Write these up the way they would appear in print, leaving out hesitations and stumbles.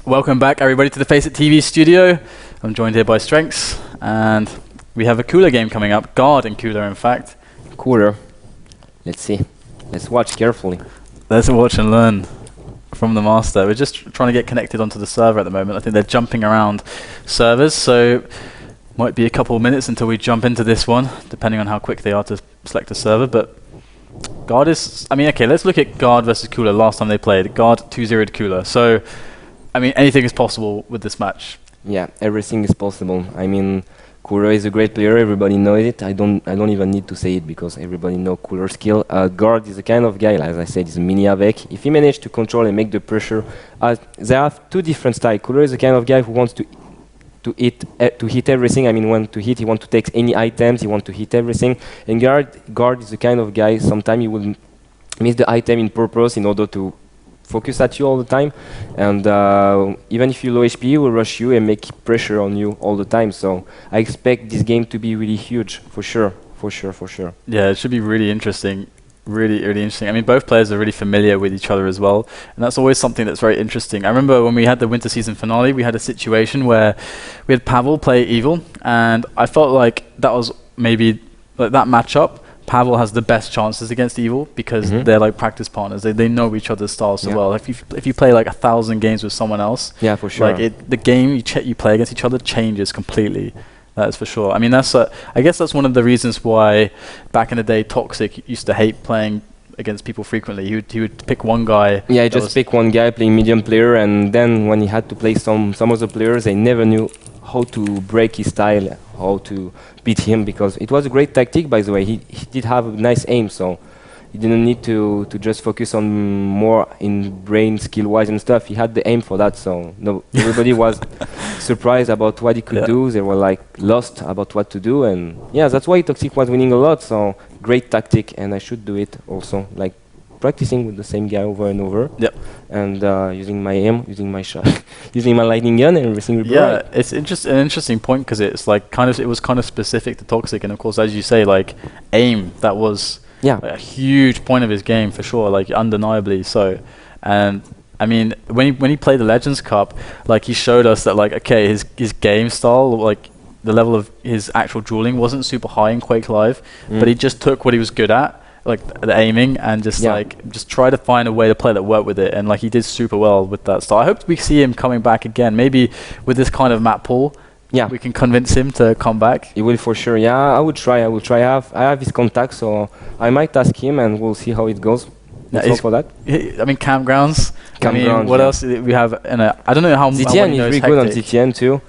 Welcome back, everybody, to the FACEIT TV studio. I'm joined here by Strengths, and we have a coolleR game coming up. Guard and coolleR, in fact. coolleR. Let's see. Let's watch carefully. Let's watch and learn from the master. We're just trying to get connected onto the server at the moment. I think they're jumping around servers, so might be a couple of minutes until we jump into this one, depending on how quick they are to select a server. But Guard is, I mean, okay, let's look at Guard versus coolleR last time they played. Guard 2-0'd coolleR. So, I mean, anything is possible with this match. Yeah, everything is possible. I mean, coolleR is a great player. Everybody knows it. I don't even need to say it because everybody knows coolleR skill. Guard is the kind of guy, as I said, is a mini avec. If he manages to control and make the pressure, they have two different styles. coolleR is the kind of guy who wants to hit everything. I mean, when to hit, he wants to take any items. He wants to hit everything. And Guard is the kind of guy. Sometimes he will miss the item in purpose in order to focus at you all the time, and even if you low HP, he will rush you and make pressure on you all the time. So I expect this game to be really huge, for sure. Yeah, it should be really interesting. Really interesting. I mean, both players are really familiar with each other as well, and that's always something that's very interesting. I remember when we had the winter season finale, we had a situation where we had Pavel play Evil, and I felt like that was maybe like that matchup. Pavel has the best chances against Evil because they're like practice partners. They know each other's styles so well. If you play like 1,000 games with someone else, yeah, for sure. Like the game you play against each other changes completely. That's for sure. I mean, I guess that's one of the reasons why back in the day Toxic used to hate playing against people frequently. He would pick one guy. Yeah, he just pick one guy playing medium player, and then when he had to play some other players, they never knew how to break his style, how to beat him, because it was a great tactic, by the way. He did have a nice aim, so he didn't need to just focus on more in brain skill-wise and stuff. He had the aim for that, so no, everybody was surprised about what he could do. They were like lost about what to do, and yeah, that's why Toxic was winning a lot. So great tactic, and I should do it also, like practicing with the same guy over and over. Yep. And using my aim, using my shot, using my lightning gun, and everything. Yeah, it's an interesting point because it's like it was kind of specific to Toxic, and of course, as you say, like aim, that was like a huge point of his game for sure, like undeniably so. And I mean, when he played the Legends Cup, like he showed us that like okay, his game style, like the level of his actual dueling wasn't super high in Quake Live, but he just took what he was good at, like the aiming, and just try to find a way to play that worked with it, and like he did super well with that style. I hope we see him coming back again, maybe with this kind of map pool. Yeah, we can convince him to come back. He will for sure. Yeah, I will try. I have his contact, so I might ask him, and we'll see how it goes. Let's hope for that. I mean, campgrounds. What else do we have? I don't know how. ZTN is really good on ZTN too.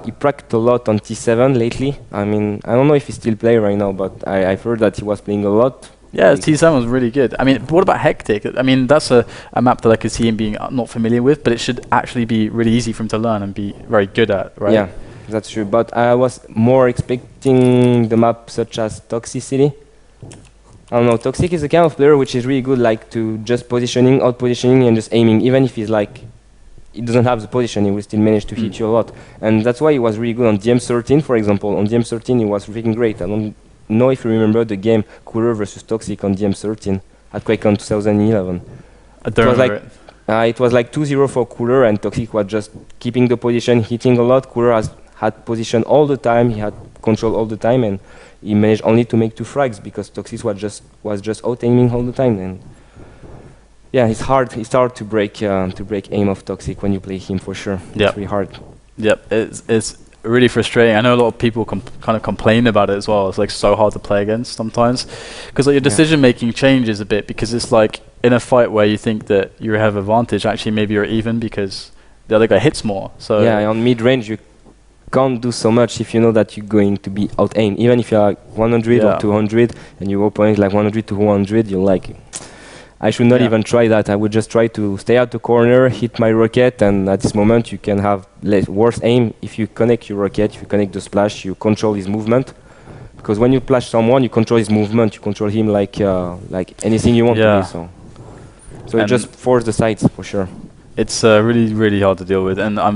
He practiced a lot on T7 lately. I mean, I don't know if he still plays right now, but I've heard that he was playing a lot. Yeah, T7 was really good. I mean, what about Hectic? I mean, that's a map that I could see him being not familiar with, but it should actually be really easy for him to learn and be very good at, right? Yeah, that's true. But I was more expecting the map such as Toxicity. I don't know, Toxic is the kind of player which is really good, like to just positioning, out positioning, and just aiming. Even if he's like, he doesn't have the position, he will still manage to hit you a lot. And that's why he was really good on DM13, for example. On DM13, he was freaking great. I don't know if you remember the game coolleR versus Toxic on DM13 at QuakeCon 2011. I don't remember it. It was like 2-0 for coolleR, and Toxic was just keeping the position, hitting a lot. coolleR had position all the time, he had control all the time, and he managed only to make 2 frags because Toxic was just out-aiming all the time. And yeah, it's hard to break aim of Toxic when you play him, for sure. Yep. It's really hard. Yep, it's really frustrating. I know a lot of people kind of complain about it as well. It's like so hard to play against sometimes because like your decision making changes a bit, because it's like in a fight where you think that you have advantage, actually maybe you're even because the other guy hits more. So yeah, on mid range you can't do so much if you know that you're going to be out aimed. Even if you're like 100 or 200 and your opponent is like 100 to 100, you're like, I should not even try that. I would just try to stay out the corner, hit my rocket, and at this moment you can have worse aim if you connect your rocket, if you connect the splash, you control his movement. Because when you splash someone, you control his movement, you control him like anything you want to do. So you just force the sides, for sure. It's really hard to deal with, and I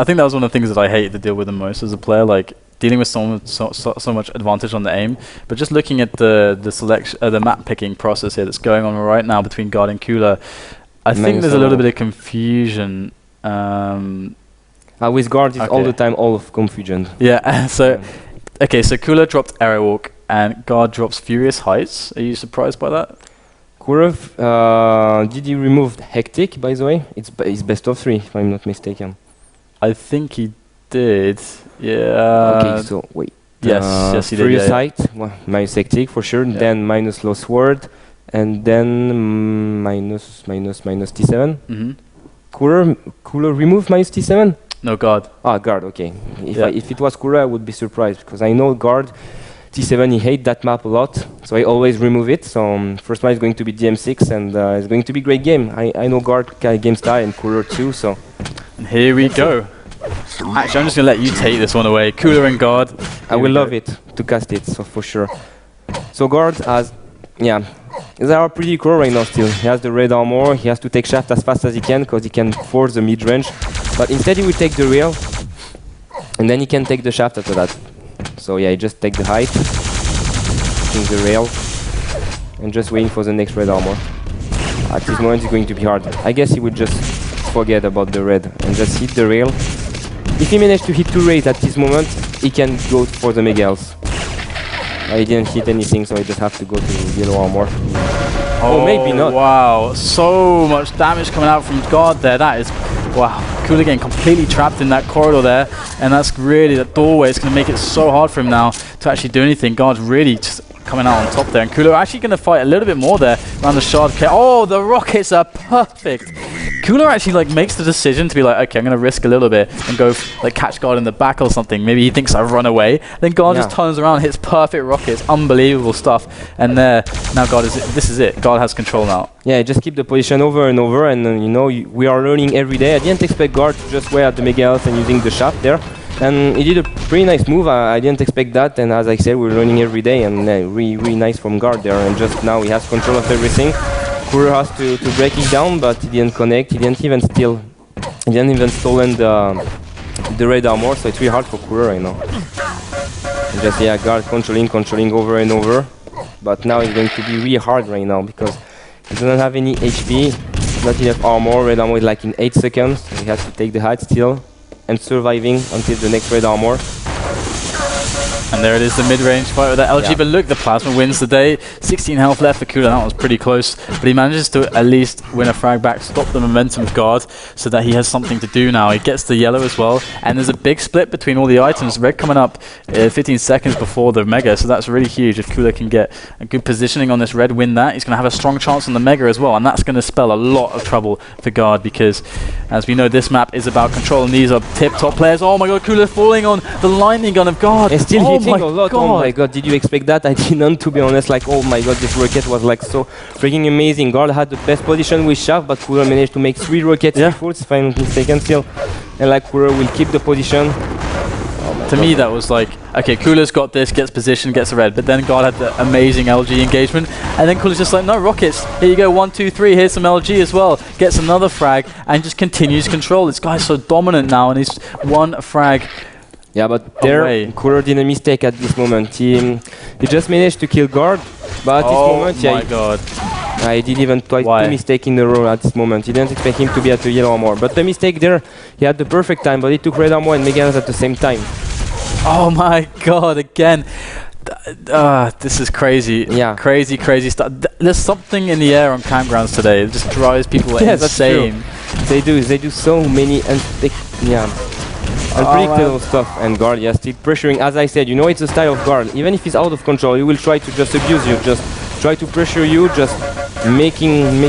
think that was one of the things that I hate to deal with the most as a player, like dealing with so much advantage on the aim. But just looking at the selection, the map picking process here that's going on right now between Guard and coolleR, I think there's a little bit of confusion. With guard, it's all the time all of confusion. Yeah, so, okay, so coolleR dropped Aerial Walk, and guard drops Furious Heights. Are you surprised by that? coolleR, did he remove Hectic, by the way? It's best of 3, if I'm not mistaken. I think he did, yeah. Okay, so wait. Yes, he did. Furious Height, minus Hectic for sure, then minus Lost Word, and then minus T7. coolleR remove minus T7? No, guard. Guard, okay. If it was coolleR, I would be surprised, because I know guard, T7, he hates that map a lot, so I always remove it. So first one is going to be DM6, and it's going to be a great game. I know guard game style and coolleR too, so. And here we go. Actually, I'm just going to let you take this one away. coolleR and guard. I will love it to cast it, so for sure. So guard has, they are pretty cool right now still. He has the red armor, he has to take shaft as fast as he can, because he can force the mid-range. But instead he will take the rail, and then he can take the shaft after that. So yeah, he just take the height, taking the rail, and just waiting for the next red armor. At this moment it's going to be hard. I guess he would just forget about the red and just hit the rail. If he managed to hit 2 rails at this moment, he can go for the Megals. I didn't hit anything, so I just have to go to yellow armor. Oh, maybe not. Wow, so much damage coming out from guard there. That is, wow. coolleR getting completely trapped in that corridor there, and that's really the doorway. It's going to make it so hard for him now to actually do anything. Guard's really just coming out on top there, and coolleR actually going to fight a little bit more there around the shard. Oh, the rockets are perfect. coolleR actually like makes the decision to be like, okay, I'm going to risk a little bit and go like catch guard in the back or something. Maybe he thinks I run away. Then guard just turns around, hits perfect rockets, unbelievable stuff. And there, now guard this is it. Guard has control now. Yeah, just keep the position over and over, and you know, we are learning every day. I didn't expect guard to just wear at the Mega Health and using the shaft there. And he did a pretty nice move. I didn't expect that, and as I said, we're learning every day, and really nice from guard there. And just now he has control of everything. coolleR has to break it down, but he didn't connect. He didn't even steal. He didn't even stolen the red armor, so it's really hard for coolleR right now. And just guard controlling over and over. But now it's going to be really hard right now because he doesn't have any HP, not enough armor. Red armor is like in 8 seconds. So he has to take the height still and surviving until the next red armor. And there it is, the mid-range fight with that LG, but look, the Plasma wins the day. 16 health left for coolleR, that was pretty close, but he manages to at least win a frag back, stop the momentum of guard, so that he has something to do now. He gets the yellow as well, and there's a big split between all the items. Red coming up 15 seconds before the Mega, so that's really huge. If coolleR can get a good positioning on this red, win that, he's going to have a strong chance on the Mega as well, and that's going to spell a lot of trouble for guard, because as we know, this map is about control, and these are tip-top players. Oh my god, coolleR falling on the lightning gun of guard. It's still hitting a lot. God. Oh my god, did you expect that? I didn't, to be honest. Like, oh my god, this rocket was like so freaking amazing. Guard had the best position with shaft, but coolleR managed to make 3 rockets if I'm not mistaken still. And like coolleR will keep the position. To me, that was like, okay, coolleR's got this, gets position, gets the red, but then guard had the amazing LG engagement, and then coolleR's just like, no, rockets, here you go, 1, 2, 3, here's some LG as well, gets another frag, and just continues control. This guy's so dominant now, and he's 1 frag. Yeah, but there, coolleR did a mistake at this moment. He just managed to kill guard, but at this moment, he did even twice 2 mistakes in a row at this moment. He didn't expect him to be at the yellow armor. But the mistake there, he had the perfect time, but he took red armor and Megas at the same time. Oh my god, again. This is crazy. Yeah. Crazy stuff. There's something in the air on campgrounds today. It just drives people insane. They do so many unpredictable stuff, and guard still pressuring. As I said, you know, it's the style of guard. Even if he's out of control, he will try to just abuse you, just try to pressure you, just making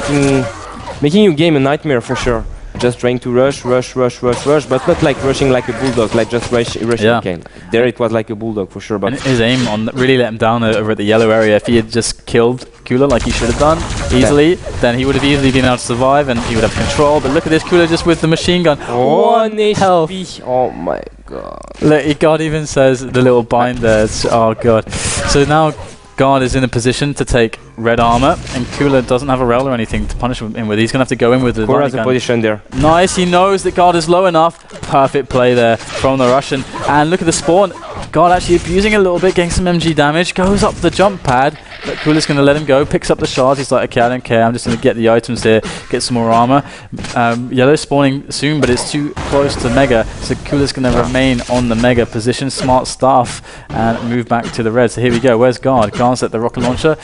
you game a nightmare for sure. Just trying to rush, but not like rushing like a bulldog, like just rushing. Okay. There it was like a bulldog for sure. But and his aim on really let him down over at the yellow area. If he had just killed coolleR like he should have done easily, then he would have easily been able to survive and he would have control. But look at this, coolleR just with the machine gun. 1 health. Oh my god. Look, God even says the little bind there. Oh god. So now guard is in a position to take red armor, and coolleR doesn't have a rail or anything to punish him with. He's going to have to go in with the coolleR has a position there. Nice, he knows that guard is low enough. Perfect play there from the Russian. And look at the spawn. Guard actually abusing a little bit, getting some MG damage. Goes up the jump pad, but coolleR's going to let him go, picks up the shards. He's like, okay, I don't care, I'm just going to get the items here, get some more armor. Yellow's spawning soon, but it's too close to Mega, so coolleR's going to remain on the Mega position. Smart stuff, and move back to the red. So here we go. Where's Guard? Guard's at the rocket launcher.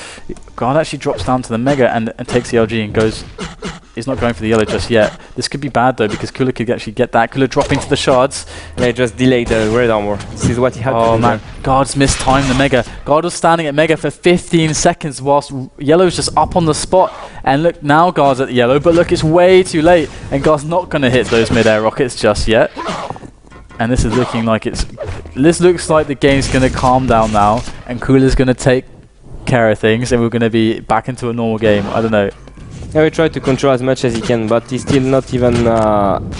Guard actually drops down to the Mega and takes the LG and goes. He's not going for the yellow just yet. This could be bad though, because coolleR could actually get that. coolleR dropping to the shards. Yeah, just delay the red armor. This is what he had to do. Oh man, Guard's mistimed the Mega. Guard was standing at Mega for 15 seconds whilst Yellow's just up on the spot. And look, now Guard's at the yellow, but look, it's way too late. And Guard's not going to hit those mid-air rockets just yet. And this is looking like this looks like the game's going to calm down now. And coolleR's going to take care of things. And we're going to be back into a normal game. I don't know. Yeah, we try to control as much as he can, but he's still not even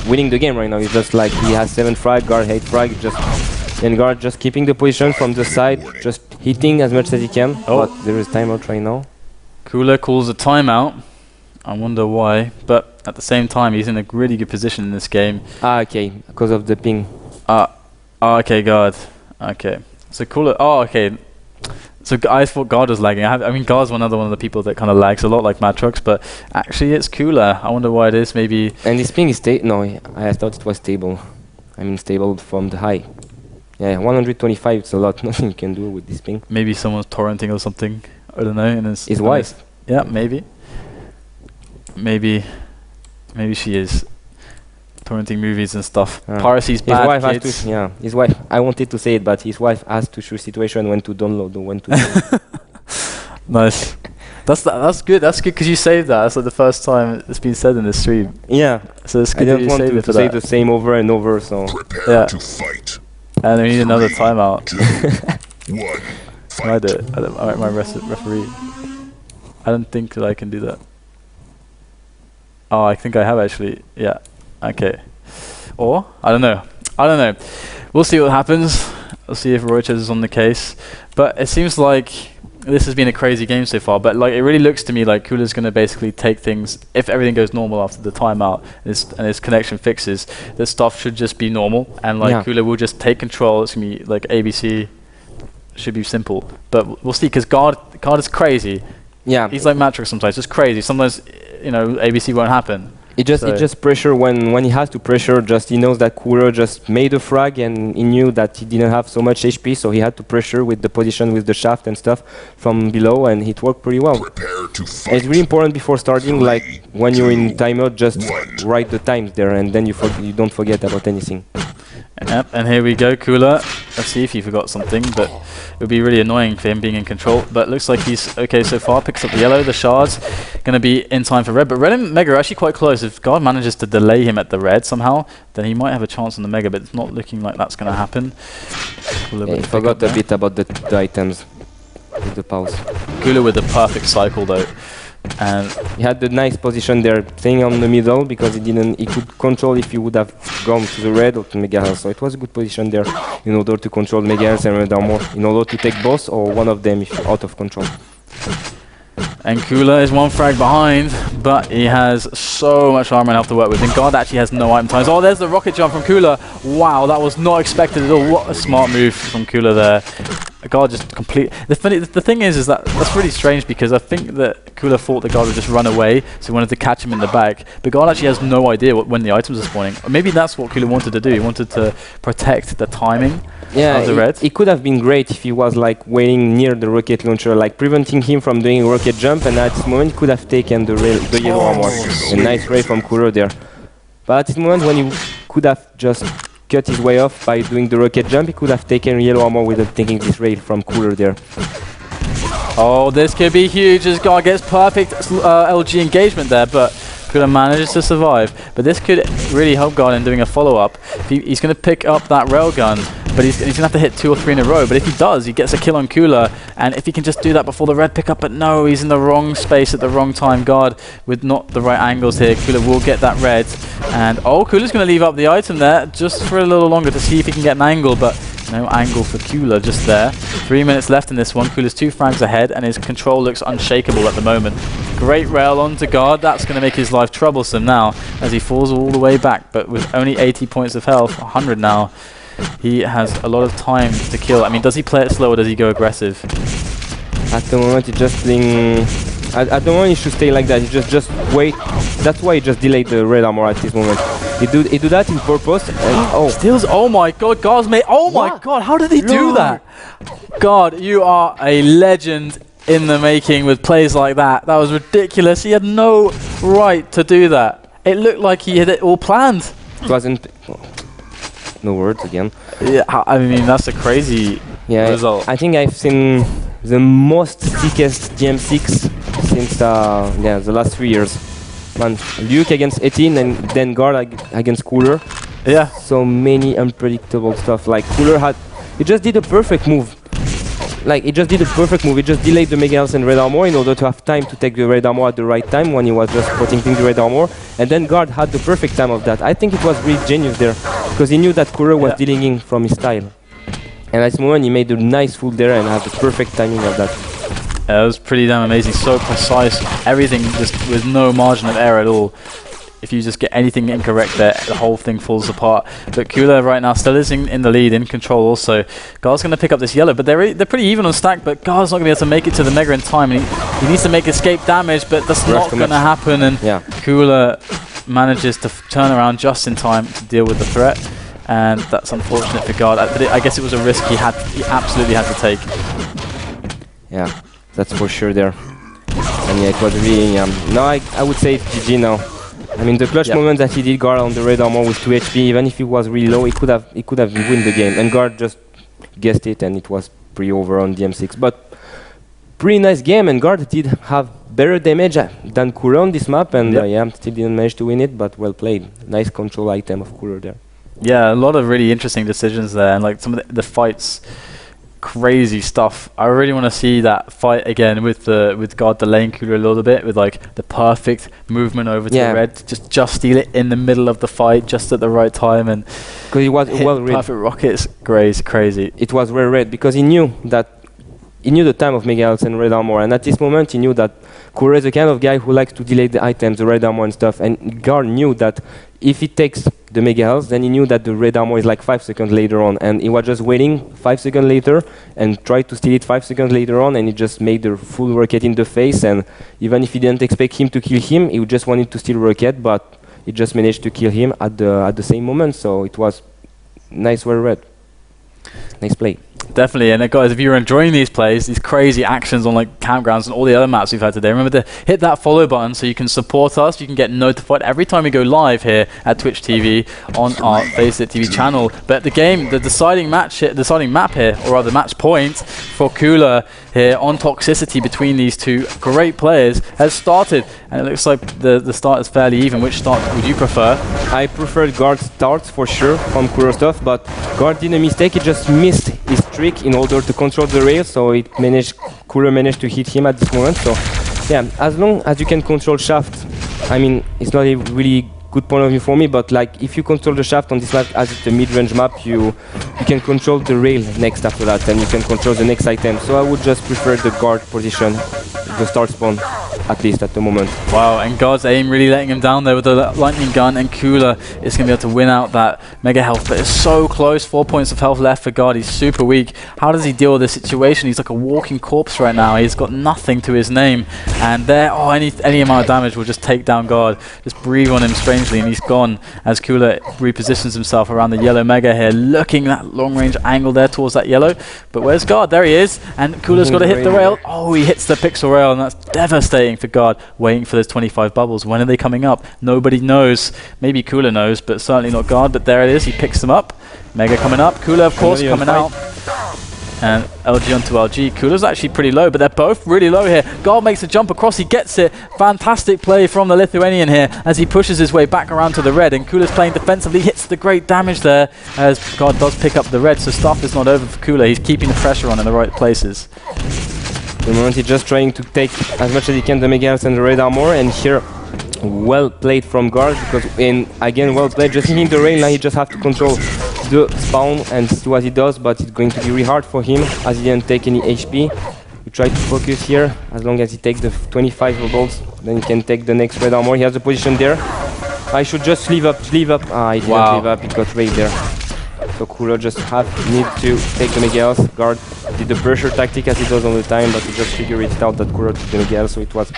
winning the game right now. He's just like, he has 7 frag, Guard 8 frag, and Guard just keeping the position from the side, just hitting as much as he can. Oh. But there is timeout right now. coolleR calls a timeout. I wonder why, but at the same time, he's in a really good position in this game. Ah, okay, because of the ping. Okay, Guard. Okay, so coolleR. Oh, okay. So I thought Guard was lagging. I mean, Guard's another one of the people that kind of lags a lot, like Mad Trucks, but actually it's coolleR. I wonder why it is. Maybe. And this ping is no, I thought it was stable. I mean, stable from the high. Yeah, 125. It's a lot. Nothing you can do with this ping. Maybe someone's torrenting or something. I don't know. And his wife. Yeah, maybe. Maybe she is torrenting movies and stuff. Piracy's bad. His wife has to. Yeah, his wife. I wanted to say it, but his wife has to choose situation when to download or when to. Nice. That's good. That's good because you saved that. That's like the first time it's been said in this stream. Yeah. So it's good. I don't want to say the same over and over. So. Prepare to fight. And we need another timeout. 2, 1. Can I do it? I'm my referee. I don't think that I can do that. Oh, I think I have actually. Yeah. Okay. Or I don't know. We'll see what happens. We'll see if Royches is on the case. But it seems like this has been a crazy game so far. But like, it really looks to me like coolleR's going to basically take things. If everything goes normal after the timeout and his connection fixes, this stuff should just be normal. And like coolleR will just take control. It's going to be like ABC. Should be simple. But we'll see, because Guard is crazy. Yeah. He's like Matrix sometimes. Just crazy. Sometimes, you know, ABC won't happen. It just pressure when he has to pressure. Just he knows that coolleR just made a frag and he knew that he didn't have so much HP, so he had to pressure with the position with the shaft and stuff from below, and it worked pretty well. It's really important before starting, like when you're in timeout, just write the times there, and then you don't forget about anything. Yep, and here we go, coolleR. Let's see if he forgot something, but it would be really annoying for him being in control. But looks like he's okay so far. Picks up the yellow, the shards. Going to be in time for red. But red and Mega are actually quite close. If Guard manages to delay him at the red somehow, then he might have a chance on the Mega, but it's not looking like that's going to happen. He forgot a bit about the items with the pause. coolleR with the perfect cycle though. And he had the nice position there, playing on the middle, because he could control if he would have gone to the red or to Mega Health. So it was a good position there in order to control Mega Health and Red Armor, in order to take both or one of them if you're out of control. And coolleR is 1 frag behind, but he has so much armor and health to work with. And Guard actually has no item times. Oh, there's the rocket jump from coolleR. Wow, that was not expected at all. What a smart move from coolleR there. Guard just complete. The thing is that that's really strange, because I think that coolleR thought the Guard would just run away, so he wanted to catch him in the back. But Guard actually has no idea when the items are spawning. Or maybe that's what coolleR wanted to do. He wanted to protect the timing of the red. It could have been great if he was like waiting near the rocket launcher, like preventing him from doing a rocket jump, and at this moment he could have taken the yellow armor. A nice ray from coolleR there. But at this moment, when he could have just cut his way off by doing the rocket jump, he could have taken yellow armor without taking this rail from coolleR there. Oh, this could be huge as Guard gets perfect LG engagement there, but coolleR manages to survive. But this could really help Guard in doing a follow-up. He's going to pick up that railgun, but he's going to have to hit 2 or 3 in a row. But if he does, he gets a kill on coolleR. And if he can just do that before the red pickup, but no, he's in the wrong space at the wrong time. Guard with not the right angles here. coolleR will get that red. And coolleR's going to leave up the item there just for a little longer to see if he can get an angle, but no angle for coolleR just there. 3 minutes left in this one. coolleR's 2 frags ahead, and his control looks unshakable at the moment. Great rail onto Guard. That's going to make his life troublesome now as he falls all the way back, but with only 80 points of health, 100 now. He has a lot of time to kill. I mean, does he play it slow or does he go aggressive? At the moment, he's just playing. At the moment, he should stay like that. He just wait. That's why he just delayed the red armor at this moment. He do that in purpose. And, Steals. Oh my God, God's mate. Oh my God, how did he do that? God, you are a legend in the making with plays like that. That was ridiculous. He had no right to do that. It looked like he had it all planned. It wasn't. No words again. Yeah, I mean that's a crazy result. I think I've seen the most thickest DM6 since the last 3 years. Man, Luke against 18 and then guard against coolleR. Yeah. So many unpredictable stuff. Like coolleR he just did a perfect move. He just delayed the Mega Health and Red Armor in order to have time to take the Red Armor at the right time when he was just protecting the Red Armor. And then guard had the perfect time of that. I think it was really genius there because he knew that coolleR was dealing from his style. And at this moment he made a nice full there and had the perfect timing of that. It was pretty damn amazing, so precise, everything just with no margin of error at all. If you just get anything incorrect there, the whole thing falls apart. But coolleR right now still is in the lead, in control also. Guard's going to pick up this yellow, but they're pretty even on stack, but Guard's not going to be able to make it to the Mega in time. And he needs to make escape damage, but that's not going to happen. And coolleR manages to turn around just in time to deal with the threat. And that's unfortunate for Guard. I guess it was a risk he absolutely had to take. Yeah, that's for sure there. And yeah, it was really... no, I would say it's GG now. I mean, the clutch moment that he did guard on the Red Armor with 2 HP, even if he was really low, he could have win the game. And guard just guessed it, and it was pretty over on DM6. But pretty nice game, and guard did have better damage than coolleR on this map, and still didn't manage to win it, but well played. Nice control item of coolleR there. Yeah, a lot of really interesting decisions there, and like some of the fights. Crazy stuff. I really want to see that fight again with guard delaying coolleR a little bit with like the perfect movement over to the red, just steal it in the middle of the fight just at the right time and because he was well read. Perfect rockets, crazy. It was well read because he knew the time of Mega Health and Red Armor, and at this moment he knew that coolleR is the kind of guy who likes to delay the items, the Red Armor and stuff, and guard knew that if he takes the Mega Health, then he knew that the Red Armor is like 5 seconds later on, and he was just waiting 5 seconds later and tried to steal it 5 seconds later on, and he just made the full rocket in the face, and even if he didn't expect him to kill him, he just wanted to steal rocket, but he just managed to kill him at the same moment, so it was nice, well read. Nice play. Definitely, and guys, if you're enjoying these plays, these crazy actions on like campgrounds and all the other maps we've had today, remember to hit that follow button so you can support us. You can get notified every time we go live here at Twitch TV on our FACEIT TV channel. But the deciding map here, or rather match point for coolleR here on toxicity between these two great players has started, and it looks like the start is fairly even. Which start would you prefer? I prefer guard starts for sure from coolleR stuff, but guard did a mistake. He just missed his trick in order to control the rail, so coolleR managed to hit him at this moment. So yeah, as long as you can control shaft, I mean, it's not a really good point of view for me, but like if you control the shaft on this map as it's a mid-range map, you can control the rail next after that, and you can control the next item. So I would just prefer the guard position, the start spawn, at least at the moment. Wow, and Guard's aim really letting him down there with the lightning gun, and coolleR is going to be able to win out that Mega Health, but it's so close. 4 points of health left for Guard. He's super weak. How does he deal with this situation? He's like a walking corpse right now. He's got nothing to his name, and there, any amount of damage will just take down Guard. Just breathe on him strangely, and he's gone as coolleR repositions himself around the yellow Mega here, looking at long-range angle there towards that yellow. But where's Guard? There he is, and coolleR's got to hit the rail. Oh, he hits the pixel rail, and that's devastating for Guard, waiting for those 25 bubbles. When are they coming up? Nobody knows. Maybe coolleR knows, but certainly not Guard. But there it is. He picks them up. Mega coming up. coolleR, of course, coming out. And LG onto LG. coolleR's actually pretty low, but they're both really low here. Guard makes a jump across. He gets it. Fantastic play from the Lithuanian here as he pushes his way back around to the red. And coolleR's playing defensively. Hits the great damage there as Guard does pick up the red. So stuff is not over for coolleR. He's keeping the pressure on in the right places. The moment he's just trying to take as much as he can the Mega Health and the Red Armor, and here well played from Guard, because again well played, just hitting the rail. Now he just have to control the spawn and see what he does, but it's going to be really hard for him as he didn't take any HP. We try to focus here. As long as he takes the 25 bubbles, then he can take the next Red Armor. He has a position there. I should just leave up. He didn't leave up, he got right there. So coolleR just need to take the Mega Health. Guard did the pressure tactic as he does all the time, but he just figured it out that coolleR took the Miguel, so it was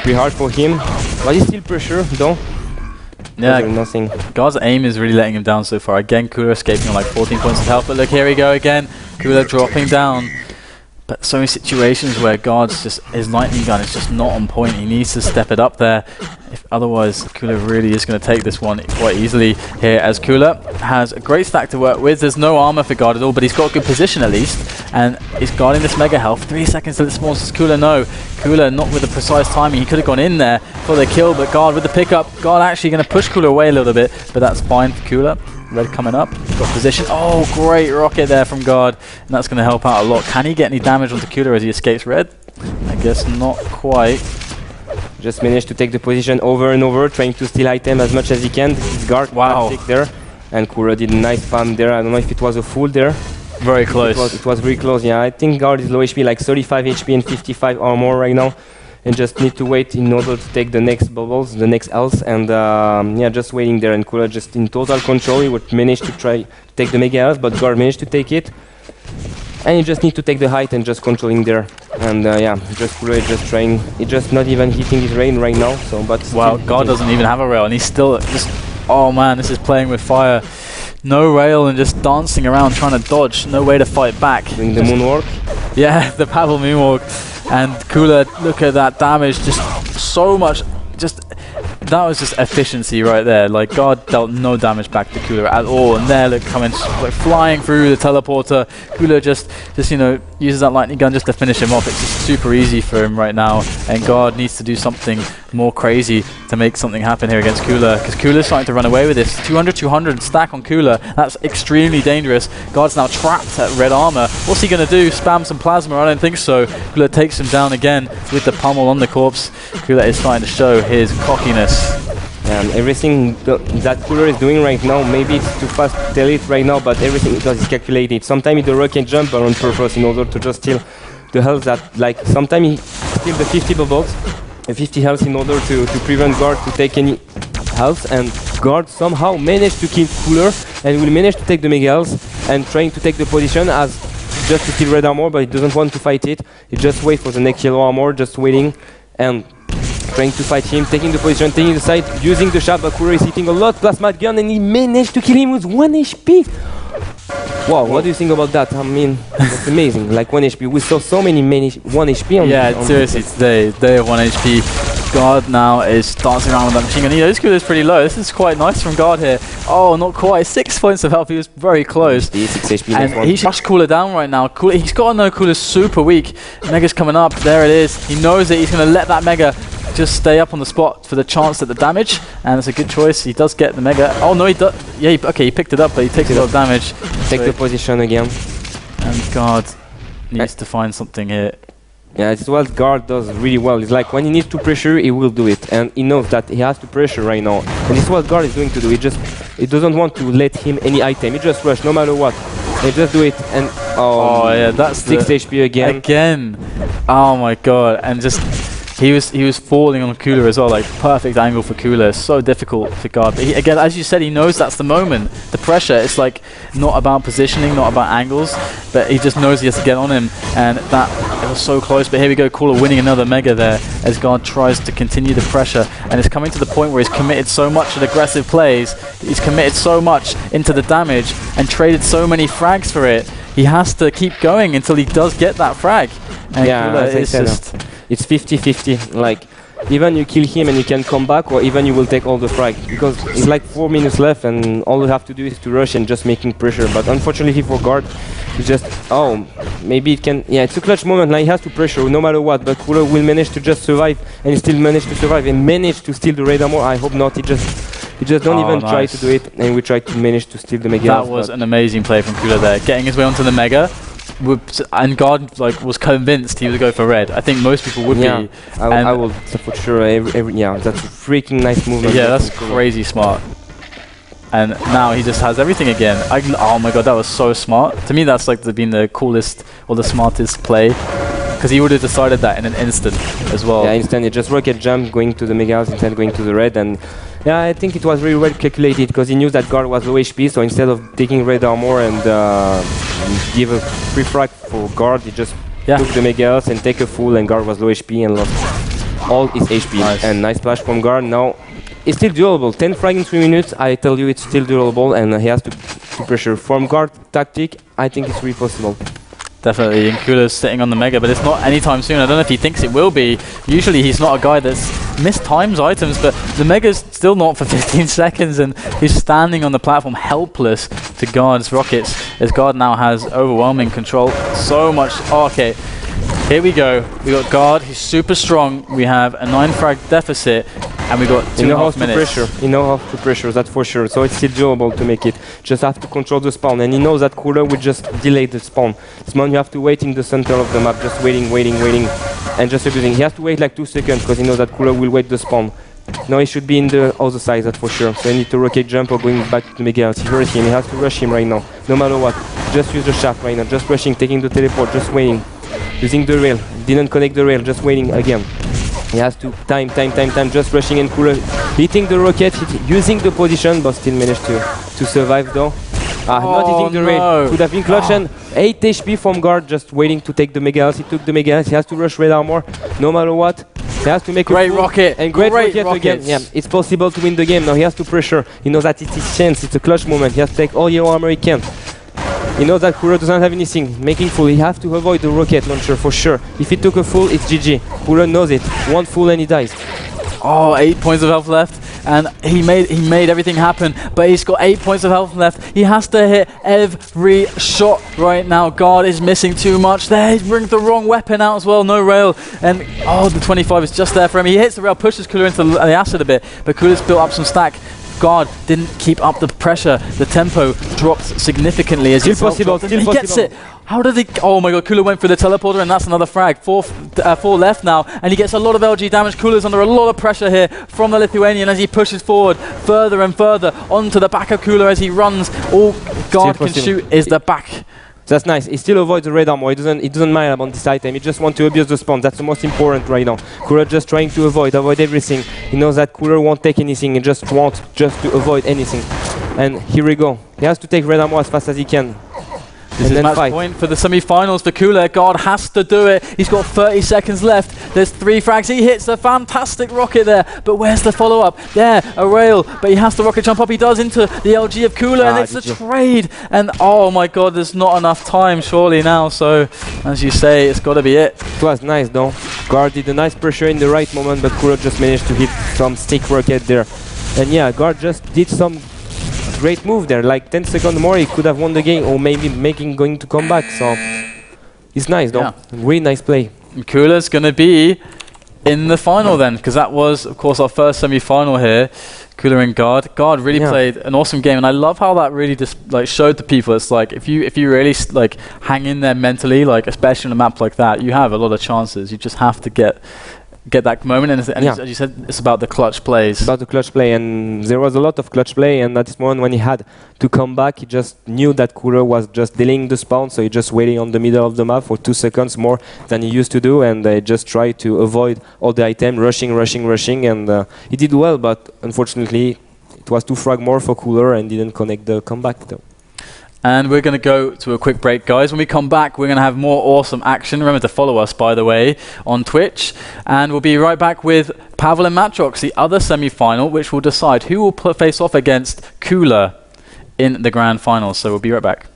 pretty hard for him. But he's still pressure, though. Yeah, nothing. God's aim is really letting him down so far. Again, coolleR escaping on like 14 points of health, but look, here we go again. coolleR dropping down. But so many situations where God's just, his lightning gun is just not on point. He needs to step it up there. If otherwise, coolleR really is going to take this one quite easily here, as coolleR has a great stack to work with. There's no armor for God at all, but he's got a good position at least. And he's guarding this mega health. 3 seconds till it spawns. Does coolleR no? coolleR not with the precise timing. He could have gone in there for the kill, but God with the pickup. God actually going to push coolleR away a little bit, but that's fine for coolleR. Red coming up, got position. Oh, great rocket there from God, and that's going to help out a lot. Can he get any damage onto coolleR as he escapes red? I guess not quite. Just managed to take the position over and over, trying to steal item as much as he can. This is guard tactic there, and coolleR did a nice spam there. I don't know if it was a full there. Very close. It was very close. Yeah, I think guard is low HP, like 35 HP and 55 armor right now. And just need to wait in order to take the next bubbles, the next else, and yeah, just waiting there. And coolleR just in total control. He would manage to try to take the mega else, but guard managed to take it. And you just need to take the height and just controlling there. And yeah, just coolleR just trying. He's just not even hitting his rain right now. So, but wow, God doesn't even have a rail, and he's still just. Oh man, this is playing with fire. No rail and just dancing around trying to dodge. No way to fight back. Doing the moonwalk. Yeah, the Pavel moonwalk. And coolleR, look at that damage, just so much, just, that was just efficiency right there. Like, God dealt no damage back to coolleR at all, and there, look, coming, like, flying through the teleporter. coolleR just, you know, uses that lightning gun just to finish him off. It's just super easy for him right now, and God needs to do something more crazy to make something happen here against coolleR, because coolleR's starting to run away with this. 200 stack on coolleR, that's extremely dangerous. God's now trapped at red armor. What's he going to do? Spam some plasma? I don't think so. coolleR takes him down again with the pummel on the corpse. coolleR is starting to show his cockiness. And everything that coolleR is doing right now, maybe it's too fast to tell it right now, but everything he does is calculated. Sometimes he do rocket jump on purpose in order to just steal the health that, like, sometimes he steal the 50 bubbles, 50 health in order to prevent guard to take any health, and guard somehow managed to kill coolleR and will manage to take the mega health and trying to take the position as just to steal red armor, but he doesn't want to fight it. He just wait for the next yellow armor, just waiting and trying to fight him, taking the position, taking the side, using the shot, but coolleR is hitting a lot plasma gun and he managed to kill him with 1 HP. Wow, what do you think about that? I mean, that's amazing. Like 1 HP. We saw so many 1 HP on yeah, seriously, today, day of 1 HP. God now is dancing around with that machine gun. You know, this coolleR is pretty low. This is quite nice from God here. Oh, not quite. 6 points of health. He was very close. 6 HP and he should rush coolleR down right now. He's got to know coolleR's super weak. Mega's coming up. There it is. He knows it. He's going to let that Mega just stay up on the spot for the chance at the damage, and it's a good choice. He does get the Mega. Oh no, he does. Yeah, okay, he picked it up, but he takes a lot of damage. Take the position again. And God needs to find something here. Yeah, it's what guard does really well. It's like when he needs to pressure, he will do it, and he knows that he has to pressure right now. And this is what guard is going to do. He doesn't want to let him any item. He just rush no matter what. He just do it, and oh yeah, that's 6 HP again. Again. Oh my God, and just. He was falling on coolleR as well, like perfect angle for coolleR. So difficult for God. But again, as you said, he knows that's the moment. The pressure, it's like not about positioning, not about angles, but he just knows he has to get on him. And that, it was so close. But here we go, coolleR winning another Mega there as God tries to continue the pressure. And it's coming to the point where he's committed so much to aggressive plays. He's committed so much into the damage and traded so many frags for it. He has to keep going until he does get that frag. And yeah, it's just... It's 50-50, like even you kill him and you can come back, or even you will take all the frag, because it's like 4 minutes left and all you have to do is to rush and just making pressure. But unfortunately for guard, it's just, oh, maybe it can, yeah, it's a clutch moment, like he has to pressure no matter what, but coolleR will manage to just survive, and he still managed to survive and manage to steal the red armor. I hope not, he just don't even try to do it, and we try to manage to steal the Mega. That was an amazing play from coolleR there, getting his way onto the Mega. And God was convinced he would go for red. I think most people would be. I will for sure. Yeah, that's a freaking nice movement. Yeah, that's crazy smart. And now he just has everything again. Oh my God, that was so smart. To me, that's like been the coolest or the smartest play, because he would have decided that in an instant as well. Yeah, instant. He just rocket jump, going to the Mega House instead going to the red, and Yeah, I think it was really well calculated because he knew that guard was low HP, so instead of taking red armor and give a free frag for guard, he just took the Mega Earth and take a full, and guard was low HP and lost all his HP. Nice. And nice splash from guard. Now it's still doable. 10 frag in 3 minutes, I tell you it's still doable, and he has to pressure. From guard tactic, I think it's really possible. Definitely, and coolleR's sitting on the Mega, but it's not anytime soon. I don't know if he thinks it will be. Usually he's not a guy that's mistimes items, but the Mega's still not for 15 seconds, and he's standing on the platform helpless to guard's rockets, as guard now has overwhelming control. So much. Oh, okay, here we go. We got guard, he's super strong. We have a 9 frag deficit, and we got 2.5 minutes. You know how to pressure, that's for sure. So it's still doable to make it. Just have to control the spawn, and he knows that coolleR will just delay the spawn. Spawn, you have to wait in the center of the map, just waiting, and just abusing. He has to wait like 2 seconds because he knows that coolleR will wait the spawn. Now he should be in the other side, that's for sure. So he need to rocket jump or going back to the Mega Earth. He heard him, he has to rush him right now, no matter what. Just use the shaft right now, just rushing, taking the teleport, just waiting. Using the rail, didn't connect the rail, just waiting again. He has to time, just rushing, and coolleR hitting the rocket, using the position, but still managed to survive though. Not hitting the rail, could have been clutch, and 8 HP from guard, just waiting to take the Mega Earth. He took the Mega Earth, he has to rush red armor, no matter what. He has to make great rocket, and great rocket again. Yeah, it's possible to win the game. Now he has to pressure, he knows that it's his chance, it's a clutch moment, he has to take all yellow armor he can. He knows that coolleR doesn't have anything, making full, he has to avoid the rocket launcher for sure. If he took a full, it's GG. coolleR knows it, 1 full and he dies. Oh, 8 points of health left, and he made everything happen, but he's got 8 points of health left. He has to hit every shot right now. Guard is missing too much there. He brings the wrong weapon out as well, no rail, and the 25 is just there for him. He hits the rail, pushes coolleR into the acid a bit, but coolleR's built up some stack. Guard didn't keep up the pressure. The tempo dropped significantly as he gets it. How did he? Oh my god, coolleR went for the teleporter, and that's another frag. 4 left now, and he gets a lot of LG damage. coolleR's under a lot of pressure here from the Lithuanian as he pushes forward further and further onto the back of coolleR as he runs. All guard can shoot is the back. That's nice. He still avoids the red armor. He doesn't mind about this item. He just wants to abuse the spawn. That's the most important right now. coolleR just trying to avoid everything. He knows that coolleR won't take anything. He just wants to avoid anything. And here we go. He has to take red armor as fast as he can. This is match point for the semi-finals for coolleR. Guard has to do it. He's got 30 seconds left. There's 3 frags. He hits a fantastic rocket there. But where's the follow-up? There, a rail. But he has to rocket jump up. He does into the LG of coolleR, and it's a trade. And oh my god, there's not enough time surely now. So, as you say, it's got to be it. It was nice though. Guard did a nice pressure in the right moment, but coolleR just managed to hit some stick rocket there. And yeah, guard just did some great move there, like 10 seconds more he could have won the game, or maybe going to come back. So it's nice though, really nice play. coolleR's going to be in the final then, because that was of course our first semi-final here. coolleR and guard really played an awesome game, and I love how that really just showed to people. It's like if you really hang in there mentally, especially on a map like that, you have a lot of chances. You just have to get that moment, and as you said, it's about the clutch plays. About the clutch play, and there was a lot of clutch play, and at this moment when he had to come back, he just knew that coolleR was just delaying the spawn, so he just waiting on the middle of the map for 2 seconds more than he used to do, and he just tried to avoid all the item, rushing, and he did well, but unfortunately it was 2 frag more for coolleR and didn't connect the comeback though. And we're going to go to a quick break, guys. When we come back, we're going to have more awesome action. Remember to follow us, by the way, on Twitch. And we'll be right back with Pavel and Matrox, the other semi-final, which will decide who will face off against coolleR in the grand final. So we'll be right back.